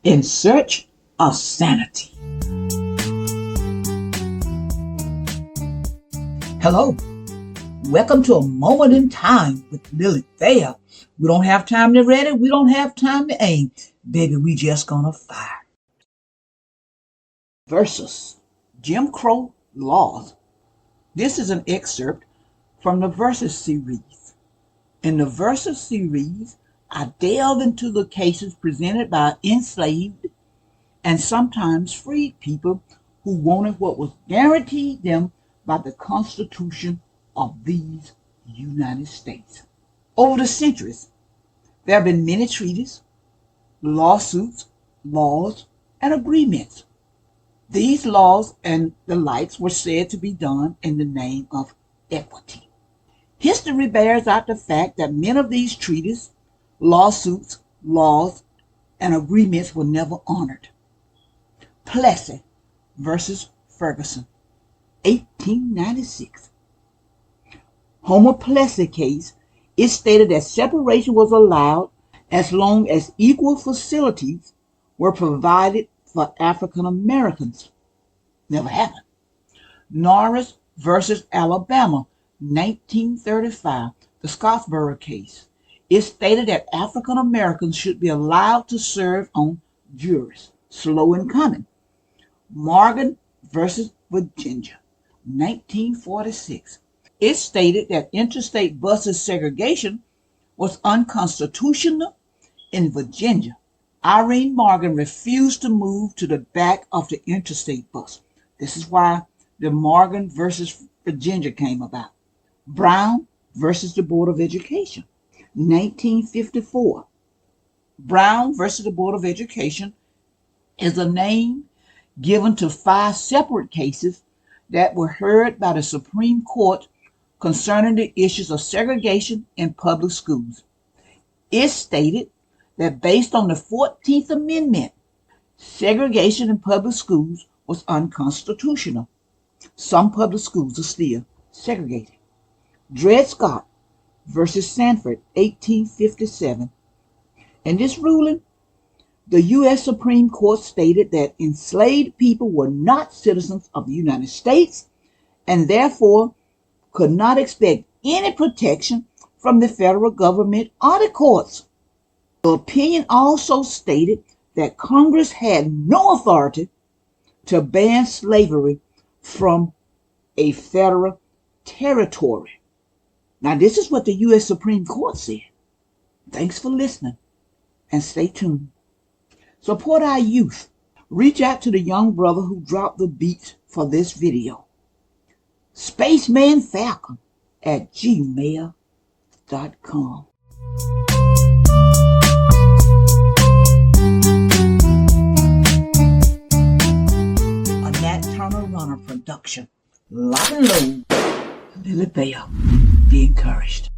In search of sanity. Hello, welcome to a moment in time with Lily Thayer. We don't have time to read it, we don't have time to aim. Baby, we just gonna fire. Versus Jim Crow laws. This is an excerpt from the Versus series. In the Versus series, I delve into the cases presented by enslaved and sometimes freed people who wanted what was guaranteed them by the Constitution of these United States. Over the centuries, there have been many treaties, lawsuits, laws, and agreements. These laws and the likes were said to be done in the name of equity. History bears out the fact that many of these treaties, lawsuits, laws, and agreements were never honored. Plessy versus Ferguson, 1896. Homer Plessy case, it stated that separation was allowed as long as equal facilities were provided for African Americans. Never happened. Norris versus Alabama, 1935, the Scottsboro case. It stated that African Americans should be allowed to serve on juries. Slow in coming. Morgan versus Virginia, 1946. It stated that interstate buses segregation was unconstitutional in Virginia. Irene Morgan refused to move to the back of the interstate bus. This is why the Morgan versus Virginia came about. Brown versus the Board of Education, 1954. Brown versus the Board of Education is a name given to 5 separate cases that were heard by the Supreme Court concerning the issues of segregation in public schools. It stated that based on the 14th Amendment, segregation in public schools was unconstitutional. Some public schools are still segregated. Dred versus Sandford, 1857. In this ruling, the U.S. Supreme Court stated that enslaved people were not citizens of the United States and therefore could not expect any protection from the federal government or the courts. The opinion also stated that Congress had no authority to ban slavery from a federal territory. Now, this is what the U.S. Supreme Court said. Thanks for listening, and stay tuned. Support our youth. Reach out to the young brother who dropped the beats for this video. Spacemanfalcon at gmail.com. A Nat Turner Runner production. Lock and load. Lily Thayer. Be encouraged.